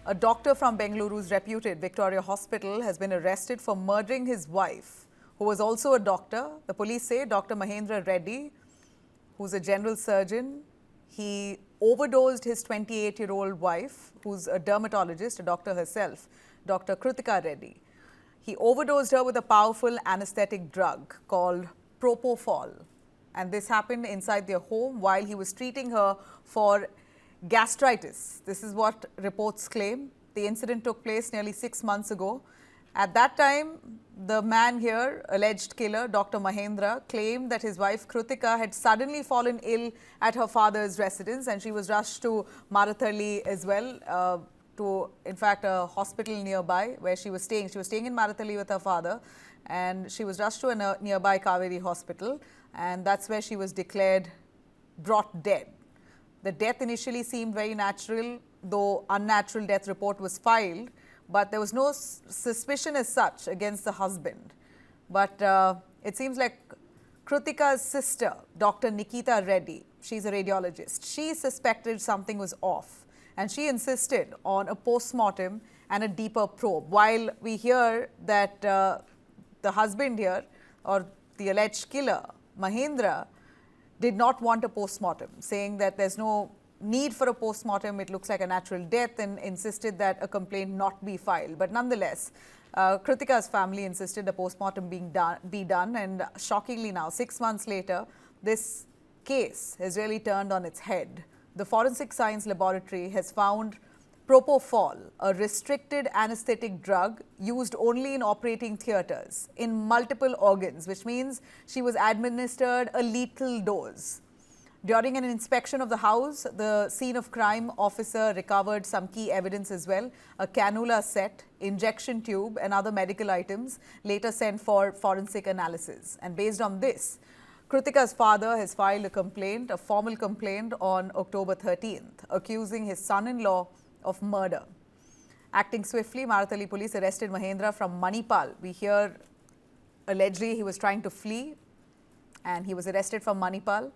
A doctor from Bengaluru's reputed Victoria Hospital has been arrested for murdering his wife, who was also a doctor. The police say Dr. Mahendra Reddy, who's a general surgeon, he overdosed his 28-year-old wife, who's a dermatologist, a doctor herself, Dr. Kruthika Reddy. He overdosed her with a powerful anesthetic drug called Propofol. And this happened inside their home while he was treating her for gastritis. This is what reports claim. The incident took place nearly 6 months ago. At that time, the man here, alleged killer, Dr. Mahendra, claimed that his wife Kruthika had suddenly fallen ill at her father's residence and she was rushed to Marathalli as well, to, in fact, a hospital nearby where she was staying. She was staying in Marathalli with her father and she was rushed to a nearby Kaveri hospital, and that's where she was brought dead. The death initially seemed very natural, though unnatural death report was filed, but there was no suspicion as such against the husband. But it seems like Kruthika's sister, Dr. Nikita Reddy, she's a radiologist, she suspected something was off and she insisted on a post-mortem and a deeper probe. While we hear that the husband here, or the alleged killer, Mahendra, did not want a post-mortem, saying that there's no need for a post-mortem, it looks like a natural death, and insisted that a complaint not be filed. But nonetheless, Kruthika's family insisted a post-mortem be done, and shockingly now, 6 months later, this case has really turned on its head. The Forensic Science Laboratory has found Propofol, a restricted anesthetic drug used only in operating theatres, in multiple organs, which means she was administered a lethal dose. During an inspection of the house, the scene of crime officer recovered some key evidence as well, a cannula set, injection tube and other medical items, later sent for forensic analysis. And based on this, Kruthika's father has filed a complaint, a formal complaint on October 13th, accusing his son-in-law of murder. Acting swiftly, Marathalli police arrested Mahendra from Manipal. We hear allegedly he was trying to flee and he was arrested from Manipal.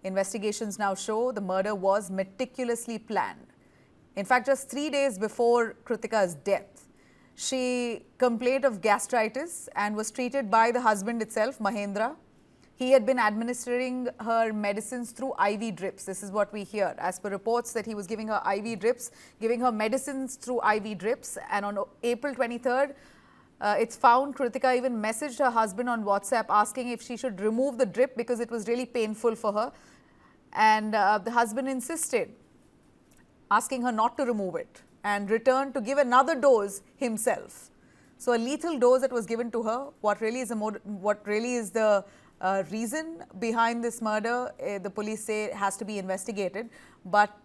Investigations now show the murder was meticulously planned. In fact, just 3 days before Kruthika's death, she complained of gastritis and was treated by the husband itself, Mahendra. He had been administering her medicines through IV drips. This is what we hear. As per reports that he was giving her IV drips, giving her medicines through IV drips. And on April 23rd, it's found Kruthika even messaged her husband on WhatsApp asking if she should remove the drip because it was really painful for her. And the husband insisted, asking her not to remove it, and returned to give another dose himself. So a lethal dose that was given to her. What really is the reason behind this murder, the police say has to be investigated. But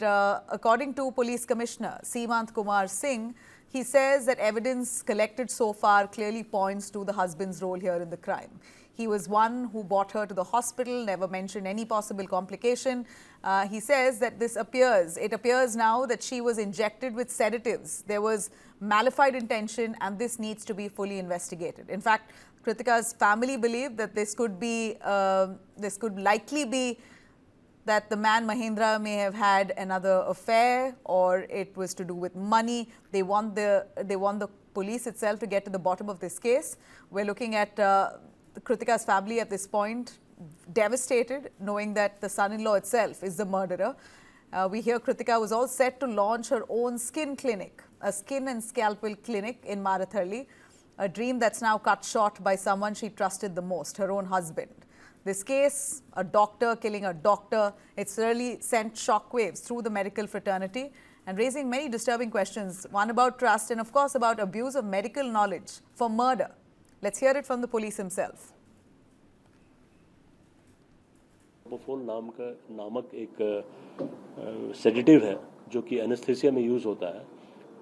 according to Police Commissioner Seemant Kumar Singh, he says that evidence collected so far clearly points to the husband's role here in the crime. He was one who brought her to the hospital, never mentioned any possible complication. He says that it appears now that she was injected with sedatives. There was malified intention and this needs to be fully investigated. In fact, Kruthika's family believe that this could likely be that the man Mahendra may have had another affair, or it was to do with money. They want the police itself to get to the bottom of this case. We're looking at Kruthika's family at this point devastated, knowing that the son-in-law itself is the murderer. We hear Kruthika was all set to launch her own skin clinic, a skin and scalpel clinic in Marathalli, a dream that's now cut short by someone she trusted the most, her own husband. This case, a doctor killing a doctor, it's really sent shockwaves through the medical fraternity and raising many disturbing questions, one about trust and of course about abuse of medical knowledge for murder. Let's hear it from the police himself. Propofol नामक एक sedative है जो कि anaesthesia में use होता है,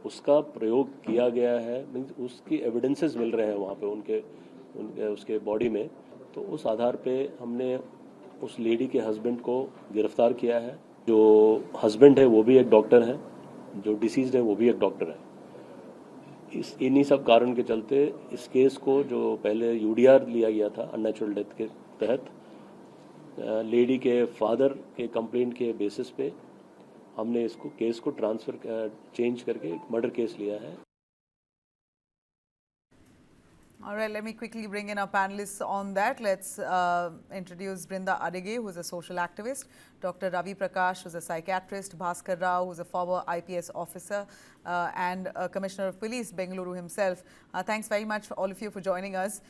उसका प्रयोग किया गया है। मीन्स उसकी एविडेंसेस मिल रहे हैं वहाँ पे उसके बॉडी में, तो उस आधार पे हमने उस लेडी के हस्बैंड को गिरफ्तार किया है। जो हस्बैंड है वो भी एक डॉक्टर है, जो डिसीज्ड है वो भी एक डॉक्टर है। इन्हीं सब कारण के चलते इस केस को, जो पहले यूडीआर लिया गया था अननेचुरल डेथ के तहत, लेडी के फादर के कंप्लेंट के बेसिस पे हमने इसको केस को चेंज करके एक मर्डर केस लिया है. All right, let me quickly bring in our panelists on that. Let's introduce Brinda Adige, who is a social activist, Dr. Ravi Prakash, who is a psychiatrist, Bhaskar Rao, who is a former IPS officer and a Commissioner of Police, Bengaluru himself. Thanks very much, all of you, for joining us.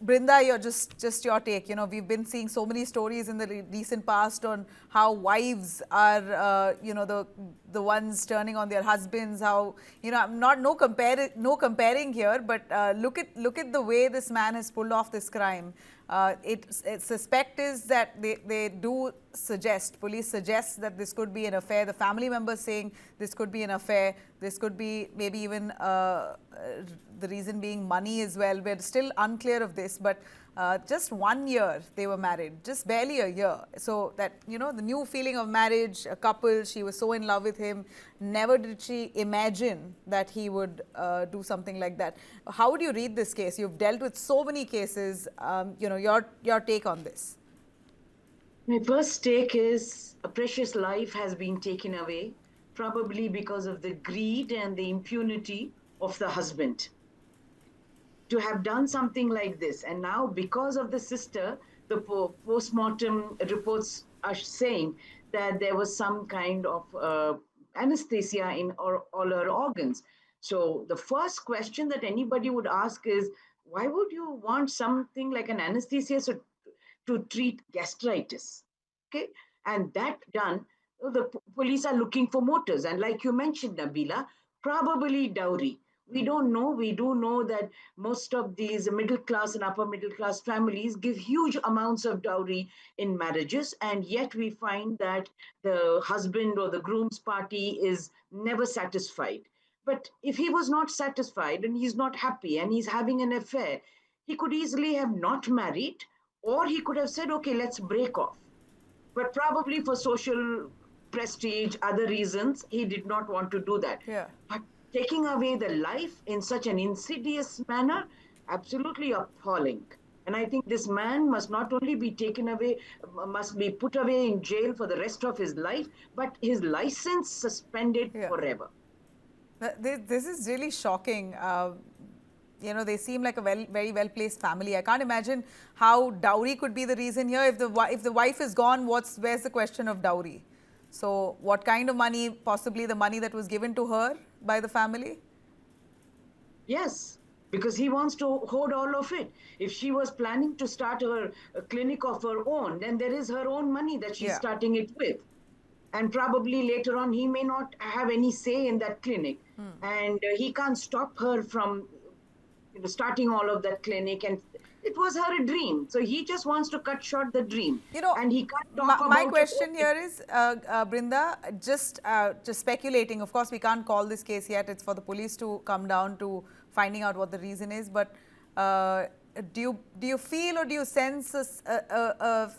Brinda, just your take. You know, we've been seeing so many stories in the recent past on how wives are, you know, the ones turning on their husbands. How, you know, no comparing here, but look at the way this man has pulled off this crime. Its suspect is that they do suggest, police suggests that this could be an affair. The family members saying this could be an affair. This could be maybe even the reason being money as well. We're still unclear of this, but just 1 year they were married, just barely a year. So that, you know, the new feeling of marriage, a couple, she was so in love with him. Never did she imagine that he would do something like that. How would you read this case? You've dealt with so many cases. You know, your take on this. My first take is a precious life has been taken away, probably because of the greed and the impunity of the husband. To have done something like this, and now because of the sister, the post-mortem reports are saying that there was some kind of anesthesia in all her organs. So the first question that anybody would ask is, why would you want something like an anesthesia to treat gastritis? Okay, and that done, the police are looking for motives, and like you mentioned, Nabila, probably dowry. We don't know. We do know that most of these middle class and upper middle class families give huge amounts of dowry in marriages, and yet we find that the husband or the groom's party is never satisfied. But if he was not satisfied and he's not happy and he's having an affair, he could easily have not married, or he could have said, okay, let's break off. But probably for social prestige, other reasons, he did not want to do that. Yeah. But taking away the life in such an insidious manner, absolutely appalling. And I think this man must not only be taken away, must be put away in jail for the rest of his life, but his license suspended forever. This is really shocking. You know, they seem like a very well-placed family. I can't imagine how dowry could be the reason here. If the wife is gone, where's the question of dowry? So what kind of money? Possibly the money that was given to her by the family? Yes, because he wants to hoard all of it. If she was planning to start a clinic of her own, then there is her own money that she's starting it with. And probably later on, he may not have any say in that clinic. And he can't stop her from starting all of that clinic. And it was her dream. So he just wants to cut short the dream. You know, and he can't talk about my question here is, Brinda, just speculating. Of course, we can't call this case yet. It's for the police to come down to finding out what the reason is. But do you feel or do you sense a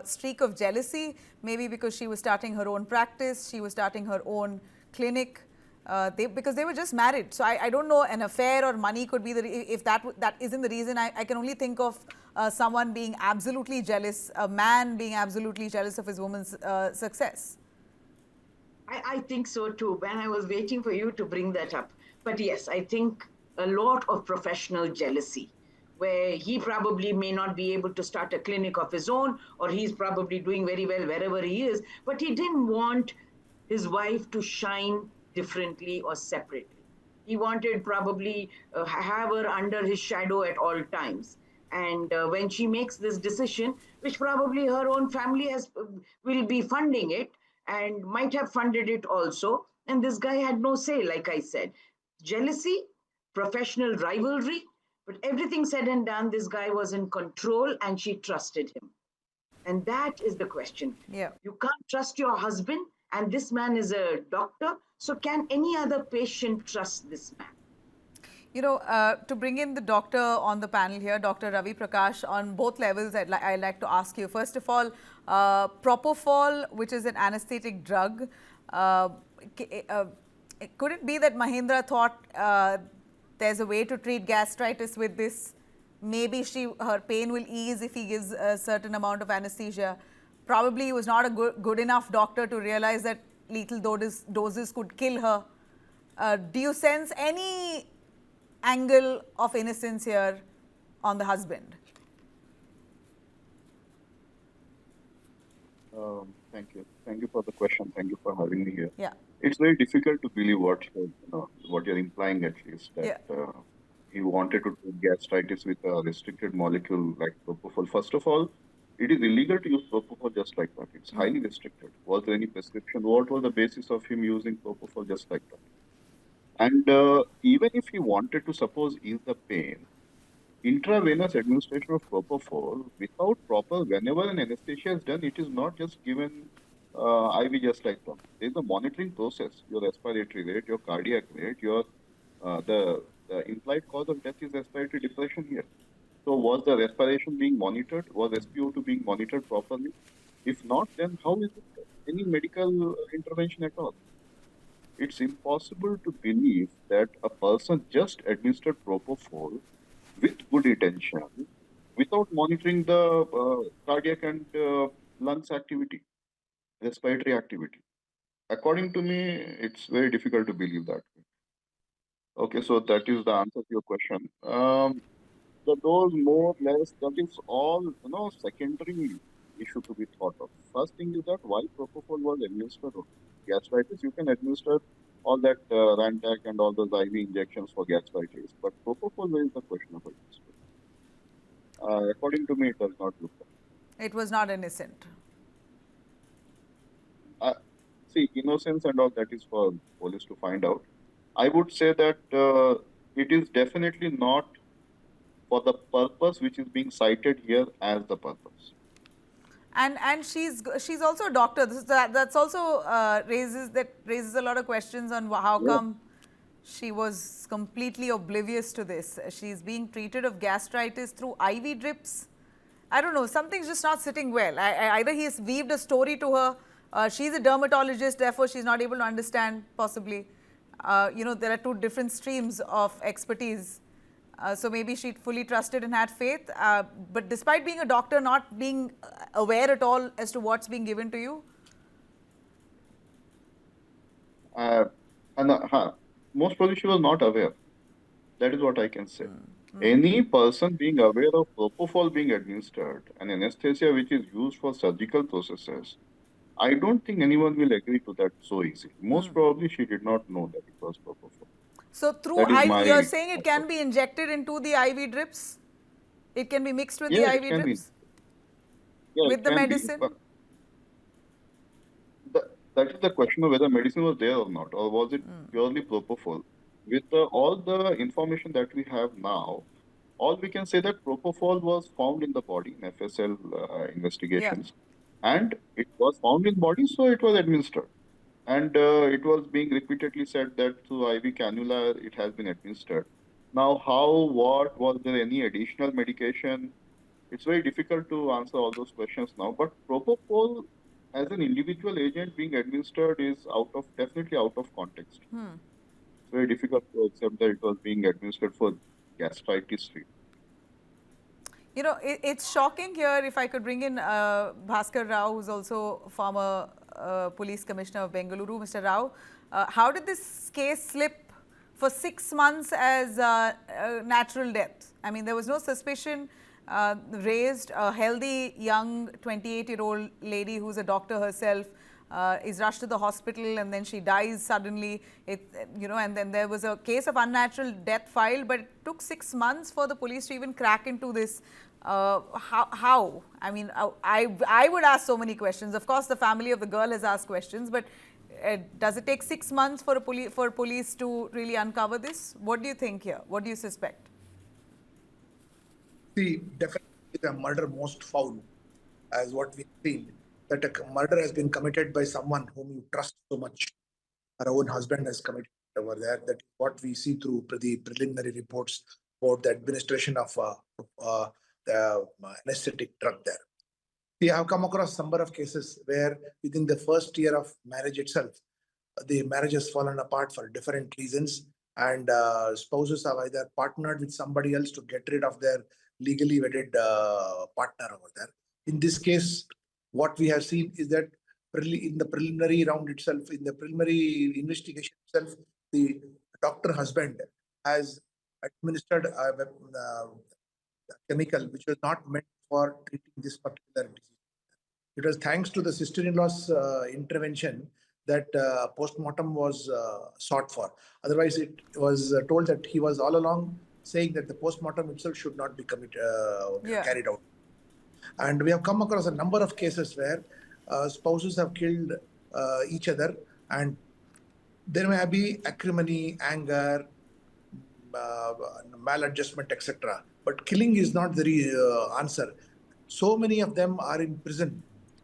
streak of jealousy? Maybe because she was starting her own practice, she was starting her own clinic. Because they were just married. So I don't know, an affair or money could be if that isn't the reason. I can only think of someone being absolutely jealous, a man being absolutely jealous of his woman's success. I think so too, and I was waiting for you to bring that up. But yes, I think a lot of professional jealousy, where he probably may not be able to start a clinic of his own, or he's probably doing very well wherever he is, but he didn't want his wife to shine differently or separately. He wanted probably have her under his shadow at all times. And when she makes this decision, which probably her own family will be funding it and might have funded it also, and this guy had no say, like I said. Jealousy, professional rivalry, but everything said and done, this guy was in control and she trusted him. And that is the question. Yeah. You can't trust your husband, and this man is a doctor. So can any other patient trust this man? You know, to bring in the doctor on the panel here, Dr. Ravi Prakash, on both levels, I'd like to ask you. First of all, Propofol, which is an anesthetic drug, could it be that Mahendra thought there's a way to treat gastritis with this? Maybe her pain will ease if he gives a certain amount of anesthesia. probably he was not a good enough doctor to realize that lethal doses could kill her. Do you sense any angle of innocence here on the husband? Thank you. Thank you for the question. Thank you for having me here. Yeah. It's very difficult to believe what you're implying, at least, that Yeah. he wanted to treat gastritis with a restricted molecule like propofol. First of all, it is illegal to use propofol just like that. It's highly restricted. Was there any prescription? What was the basis of him using propofol just like that? And even if he wanted to suppose ease the pain, intravenous administration of propofol without proper, whenever an anesthesia is done, it is not just given IV just like that. There is a monitoring process. Your respiratory rate, your cardiac rate, your the implied cause of death is respiratory depression here. So was the respiration being monitored? Was SpO2 being monitored properly? If not, then how is it any medical intervention at all? It's impossible to believe that a person just administered propofol with good intention without monitoring the cardiac and lungs activity, respiratory activity. According to me, it's very difficult to believe that. Okay, so that is the answer to your question. The dose, more or less, that is all secondary issue to be thought of. First thing is that why propofol was administered on gastritis. You can administer all that Rantac and all those IV injections for gastritis, but propofol, where is the questionable? According to me, it does not look like. It was not innocent. See, innocence and all that is for police to find out. I would say that it is definitely not for the purpose which is being cited here as the purpose. And she's also a doctor. That's also raises a lot of questions on how come she was completely oblivious to this. She's being treated of gastritis through IV drips. I don't know, something's just not sitting well. Either he's weaved a story to her. She's a dermatologist, therefore she's not able to understand possibly. There are two different streams of expertise. So maybe she fully trusted and had faith. But despite being a doctor, not being aware at all as to what's being given to you? Most probably she was not aware. That is what I can say. Any person being aware of propofol being administered, an anesthesia which is used for surgical processes, I don't think anyone will agree to that so easily. Most probably she did not know that it was propofol. So through IV, you're saying it can be injected into the IV drips? It can be mixed with the IV drips? With the medicine? That is the question of whether medicine was there or not, or was it purely propofol. With all the information that we have now, all we can say that propofol was found in the body in FSL investigations, and it was found in body, so it was administered. And it was being repeatedly said that through IV cannula it has been administered. Now, how, what, was there any additional medication? It's very difficult to answer all those questions now. But propofol as an individual agent being administered is definitely out of context. It's very difficult to accept that it was being administered for gastritis treatment. It's shocking here. If I could bring in Bhaskar Rao, who's also former police commissioner of Bengaluru. Mr. Rao, how did this case slip for 6 months as natural death? I mean, there was no suspicion raised. A healthy young 28-year-old lady who's a doctor herself is rushed to the hospital and then she dies suddenly. And then there was a case of unnatural death filed, but it took 6 months for the police to even crack into this. How? I mean, I would ask so many questions. Of course, the family of the girl has asked questions, but does it take 6 months for police to really uncover this? What do you think here? What do you suspect? See, definitely the murder most foul, as what we've seen, that a murder has been committed by someone whom you trust so much. Her own husband has committed over there. That what we see through the preliminary reports about the administration of the anesthetic drug there. We have come across a number of cases where within the first year of marriage itself, the marriage has fallen apart for different reasons, and spouses have either partnered with somebody else to get rid of their legally wedded partner over there. In this case, What we have seen is that in the preliminary round itself, in the preliminary investigation itself, the doctor husband has administered a chemical which was not meant for treating this particular disease. It was thanks to the sister-in-law's intervention that post-mortem was sought for. Otherwise, it was told that he was all along saying that the post-mortem itself should not be carried out. And we have come across a number of cases where spouses have killed each other, and there may be acrimony, anger, maladjustment, etc. But killing is not the answer. So many of them are in prison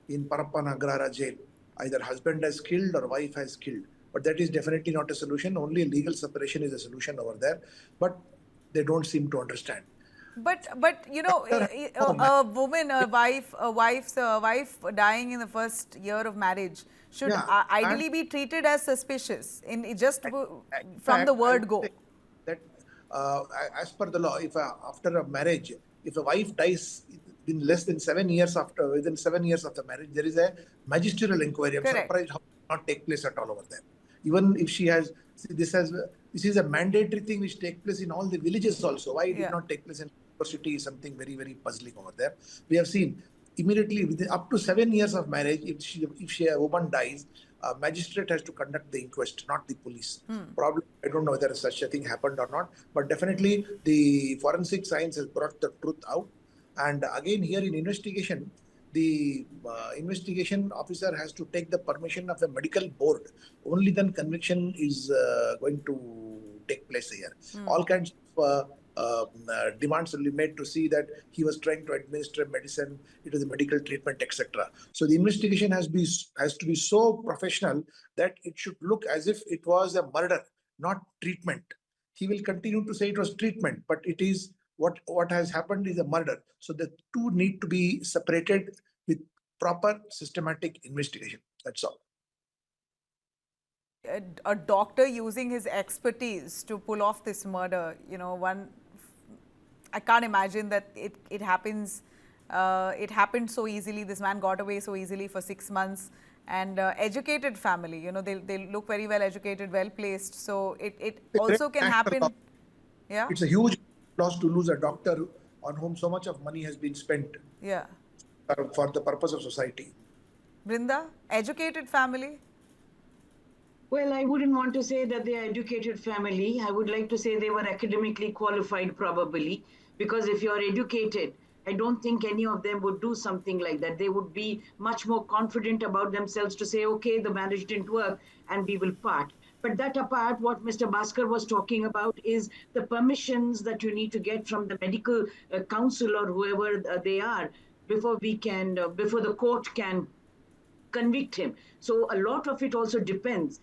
in Parappan Agrara jail. Either husband has killed or wife has killed. But that is definitely not a solution. Only legal separation is a solution over there. But they don't seem to understand. But you know, a woman, a wife dying in the first year of marriage should ideally be treated as suspicious from the word go. That as per the law, if after a marriage, if a wife dies within 7 years of the marriage, there is a magisterial inquiry. I'm surprised how it did not take place at all over there. Even if she has, this is a mandatory thing which takes place in all the villages also. Why it did not take place in city is something very, very puzzling over there. We have seen immediately within up to 7 years of marriage, if a woman dies, a magistrate has to conduct the inquest, not the police. Probably, I don't know whether such a thing happened or not, but definitely the forensic science has brought the truth out. And again, here in investigation, the investigation officer has to take the permission of a medical board. Only then conviction is going to take place here. All kinds of demands will be made to see that he was trying to administer medicine, it was a medical treatment, etc. So the investigation has to be so professional that it should look as if it was a murder, not treatment. He will continue to say it was treatment, but it is what has happened is a murder. So the two need to be separated with proper systematic investigation. That's all. A doctor using his expertise to pull off this murder, you know, I can't imagine that it happens. It happened so easily. This man got away so easily for 6 months, and educated family. You know, they look very well educated, well placed. So it also can happen. Yeah, it's a huge loss to lose a doctor on whom so much of money has been spent. Yeah, for the purpose of society. Brinda, educated family. Well, I wouldn't want to say that they are educated family. I would like to say they were academically qualified probably, because if you're educated, I don't think any of them would do something like that. They would be much more confident about themselves to say, okay, the marriage didn't work and we will part. But that apart, what Mr. Bhaskar was talking about is the permissions that you need to get from the medical council or whoever they are before the court can convict him. So a lot of it also depends.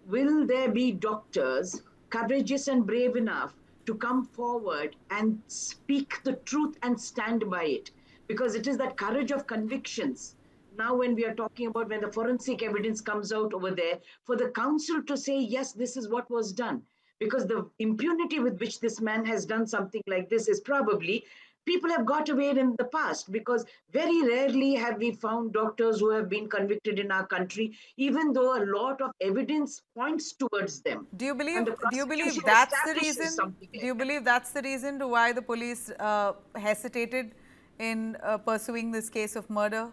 Will there be doctors courageous and brave enough to come forward and speak the truth and stand by it? Because it is that courage of convictions. Now, when we are talking about when the forensic evidence comes out over there, for the council to say, yes, this is what was done. Because the impunity with which this man has done something like this is probably people have got away in the past, because very rarely have we found doctors who have been convicted in our country, even though a lot of evidence points towards them. Do you believe that's the reason? Do you believe that's the reason to why the police hesitated in pursuing this case of murder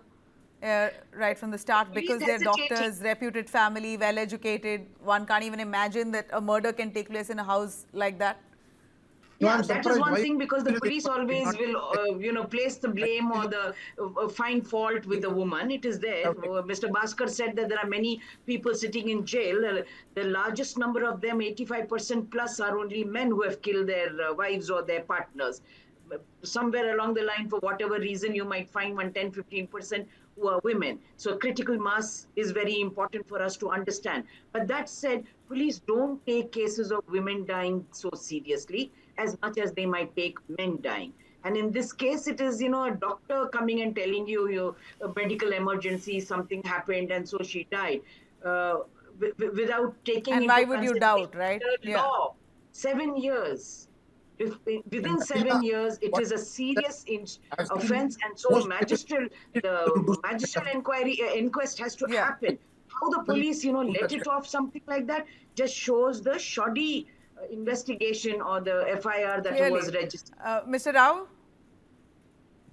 right from the start? Because they're doctors, reputed family, well educated. One can't even imagine that a murder can take place in a house like that. Yeah, that is one thing, because the police always will, place the blame or the find fault with the woman. It is there. Mr. Bhaskar said that there are many people sitting in jail. The largest number of them, 85% plus, are only men who have killed their wives or their partners. Somewhere along the line, for whatever reason, you might find 10-15% who are women. So critical mass is very important for us to understand. But that said, police don't take cases of women dying so seriously as much as they might take men dying. And in this case, it is, a doctor coming and telling you, a medical emergency, something happened, and so she died, without taking into consideration. And why would you doubt, right? Law, 7 years. If And within Leela, 7 years, it what is a serious I've seen offense, and so most cases to do the such kind magistral of inquiry inquest has to Yeah. happen. How the people police, do let such it kind off something like that just shows the shoddy investigation or the FIR that was Clearly. registered. Mr. Rao?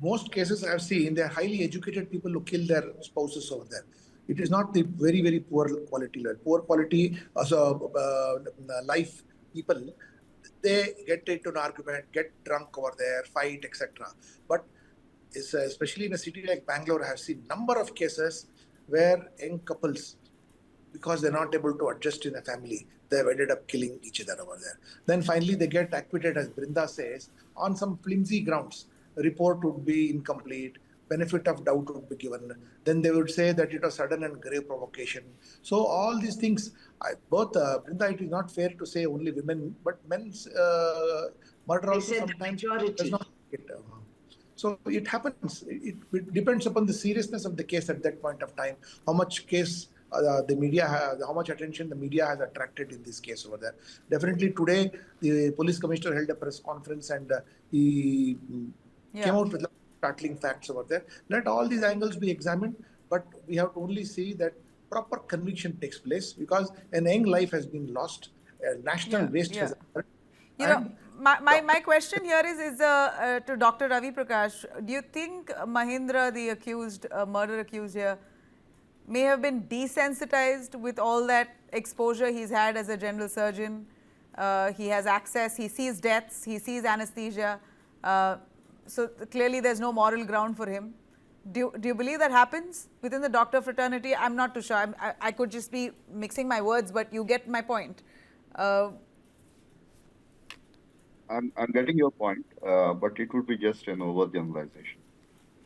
most cases I've seen, they're highly educated people who kill their spouses over there. It is not the very, very poor quality. Poor quality life people, they get into an argument, get drunk over there, fight, etc. But especially in a city like Bangalore, I have seen number of cases where young couples, because they're not able to adjust in a family, they've ended up killing each other over there. Then finally they get acquitted, as Brinda says, on some flimsy grounds. A report would be incomplete, benefit of doubt would be given. Then they would say that it was sudden and grave provocation. So all these things, Brinda, it is not fair to say only women, but men's murder I also said the sometimes does majority. not get. So it happens. It depends upon the seriousness of the case at that point of time, how much case the media has, how much attention the media has attracted in this case over there. Definitely today, the police commissioner held a press conference and he came Yeah. out with startling facts over there. Let all these angles be examined, but we have to only see that proper conviction takes place because an young life has been lost, national Yeah. waste has Yeah. occurred, You know, and my question here is to Dr. Ravi Prakash. Do you think Mahendra, the accused, murder accused here, may have been desensitized with all that exposure he's had as a general surgeon? He has access, he sees deaths, he sees anesthesia. So clearly there's no moral ground for him. Do you believe that happens within the doctor fraternity? I'm not too sure. I could just be mixing my words, but you get my point. Uh, I'm getting your point, but it would be just an overgeneralization.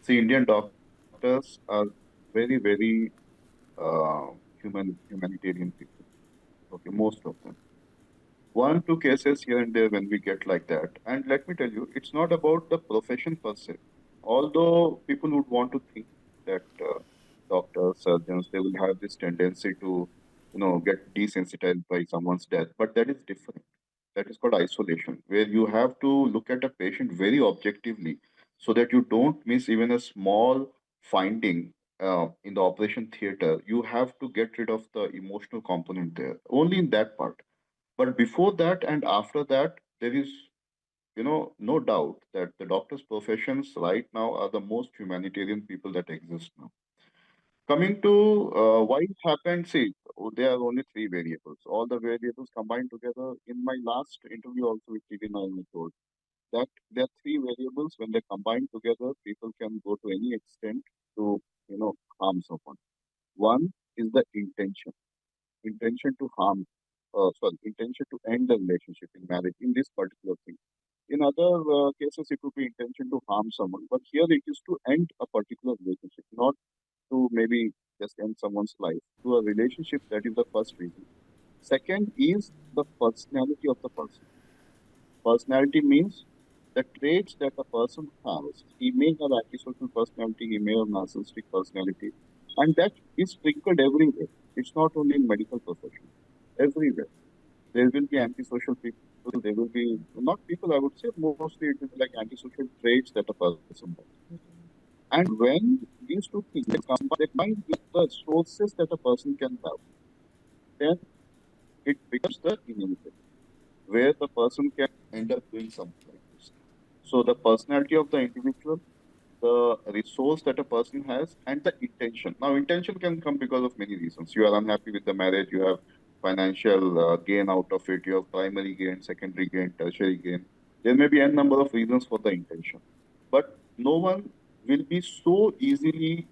See, Indian doctors are very, very humanitarian people. Okay, most of them. One, two cases here and there when we get like that. And let me tell you, it's not about the profession per se. Although people would want to think that doctors, surgeons, they will have this tendency to, get desensitized by someone's death, but that is different. That is called isolation, where you have to look at a patient very objectively so that you don't miss even a small finding in the operation theater. You have to get rid of the emotional component there, only in that part. But before that and after that, there is, no doubt that the doctor's professions right now are the most humanitarian people that exist now. Coming to why it happened, see, there are only three variables. All the variables combined together. In my last interview also with TV9, I told that there are three variables. When they combine together, people can go to any extent to, harm someone. One is the intention to harm, intention to end the relationship in marriage in this particular thing. In other cases, it would be intention to harm someone, but here it is to end a particular relationship, not to maybe just end someone's life. To a relationship, that is the first reason. Second is the personality of the person. Personality means the traits that a person has. He may have antisocial personality, he may have narcissistic personality, and that is sprinkled everywhere. It's not only in medical profession, everywhere. There will be antisocial people. There will be not people. I would say mostly it is like antisocial traits that a person has. And when these two things they combine with the sources that a person can have, then it becomes the inevitable, where the person can end up doing something like this. So the personality of the individual, the resource that a person has, and the intention. Now, intention can come because of many reasons. You are unhappy with the marriage, you have financial gain out of it, you have primary gain, secondary gain, tertiary gain. There may be n number of reasons for the intention, but no one will be so easily,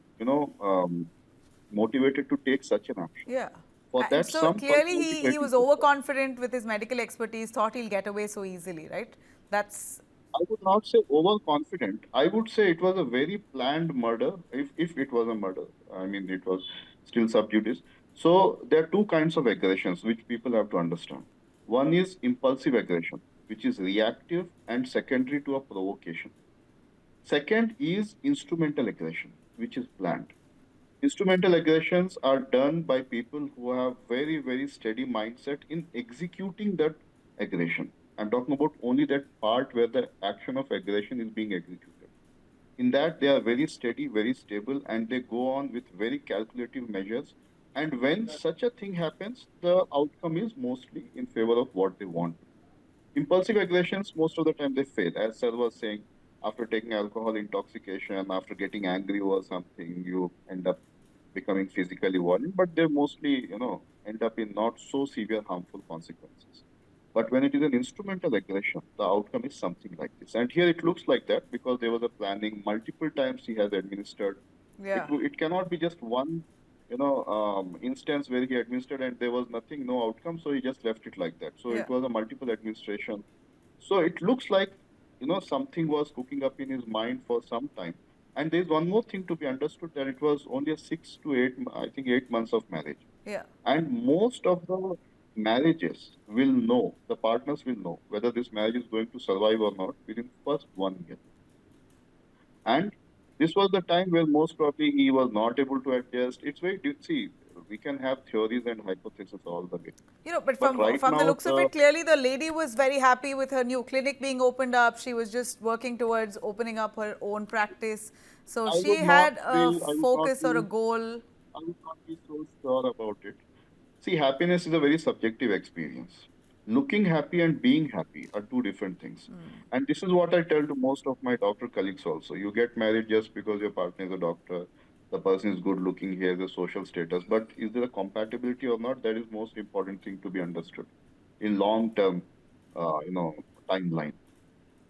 motivated to take such an action. Yeah. For And that, so some clearly personality trait he is was required. overconfident with his medical expertise, thought he'll get away so easily, right? That's, I would not say overconfident. I would say it was a very planned murder. If it was a murder, I mean, it was still sub judice. So there are two kinds of aggressions which people have to understand. One is impulsive aggression, which is reactive and secondary to a provocation. Second is instrumental aggression, which is planned. Instrumental aggressions are done by people who have very, very steady mindset in executing that aggression. I'm talking about only that part where the action of aggression is being executed. In that, they are very steady, very stable, and they go on with very calculative measures. And when such a thing happens, the outcome is mostly in favor of what they want. Impulsive aggressions, most of the time, they fail. As Sir was saying, after taking alcohol intoxication, after getting angry over something, you end up becoming physically violent, but they mostly, end up in not so severe harmful consequences. But when it is an instrumental aggression, the outcome is something like this. And here it looks like that because there was a planning. Multiple times he has administered. Yeah. It cannot be just one, instance where he administered and there was nothing, no outcome. So he just left it like that. So Yeah. it was a multiple administration. So it looks like, something was cooking up in his mind for some time. And there's one more thing to be understood that it was only a 6 to 8, I think 8 months of marriage. Yeah. And most of the marriages will know, the partners will know whether this marriage is going to survive or not within first 1 year. And this was the time where most probably he was not able to adjust. It's very, see, we can have theories and hypotheses all the way. But But right from the now, looks of it, clearly the lady was very happy with her new clinic being opened up. She was just working towards opening up her own practice. So I she would not had a feel, I would not focus or a be, goal. I would not be so sure about it. See, happiness is a very subjective experience. Looking happy and being happy are two different things. And this is what I tell to most of my doctor colleagues also. You get married just because your partner is a doctor, the person is good looking, he has a social status. But is there a compatibility or not? That is most important thing to be understood in long term, timeline.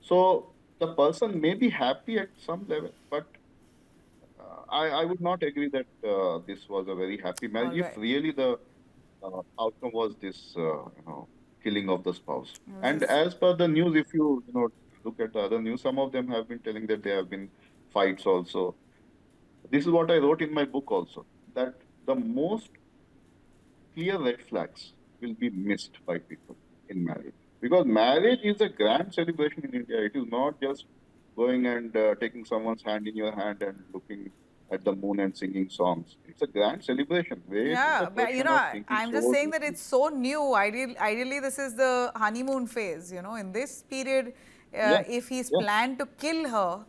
So the person may be happy at some level, but I would not agree that this was a very happy marriage. All If right. really the outcome was this, killing of the spouse. This And is, as per the news, if you look at the other news, some of them have been telling that there have been fights also. This is what I wrote in my book also, that the most clear red flags will be missed by people in marriage. Because marriage is a grand celebration in India. It is not just going and taking someone's hand in your hand and looking at the moon and singing songs. It's a grand celebration where it is a yeah, but question of thinking I'm just so saying that deeply. it's so new. Ideally, this is the honeymoon phase. In this period, Yeah, if he's yeah. planned to kill her,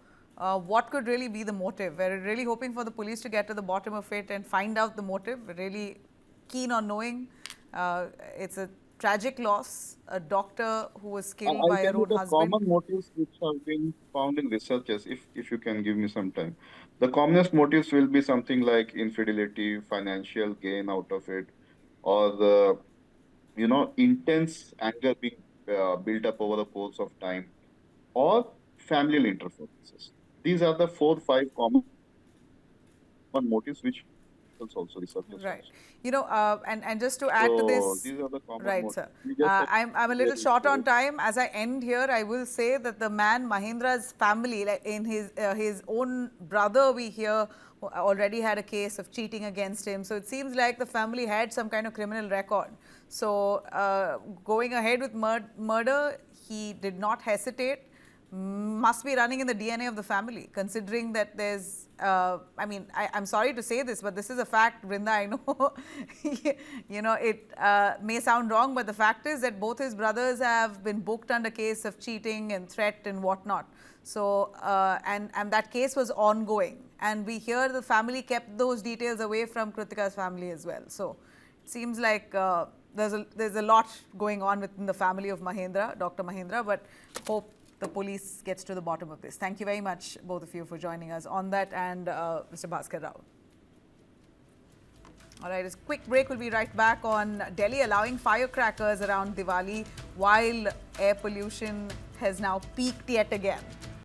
what could really be the motive? We're really hoping for the police to get to the bottom of it and find out the motive. We're really keen on knowing. It's a tragic loss. A doctor who was killed I'll by tell her you own the husband. common motives which have been found in researches, if you can give me some time. The commonest motives will be something like infidelity, financial gain out of it, or the intense anger being built up over the course of time, or familial interferences. These are the 4, 5 common motives which also researchers Right. also. And just to add to So this, these are the common right, sir. motives. We just have I'm a to clear little this short on story. time. As I end here, I will say that the man Mahendra's family, like in his own brother, we hear already had a case of cheating against him. So it seems like the family had some kind of criminal record. So going ahead with murder, he did not hesitate. Must be running in the DNA of the family, considering that there's, I'm sorry to say this, but this is a fact, Brinda, I know. It may sound wrong, but the fact is that both his brothers have been booked under case of cheating and threat and whatnot. So, and that case was ongoing. And we hear the family kept those details away from Kruthika's family as well. So, it seems like there's a lot going on within the family of Mahendra, Dr. Mahendra, but hope the police gets to the bottom of this. Thank you very much, both of you, for joining us on that, and Mr. Bhaskar Rao. All right, a quick break. We'll be right back on Delhi allowing firecrackers around Diwali while air pollution has now peaked yet again.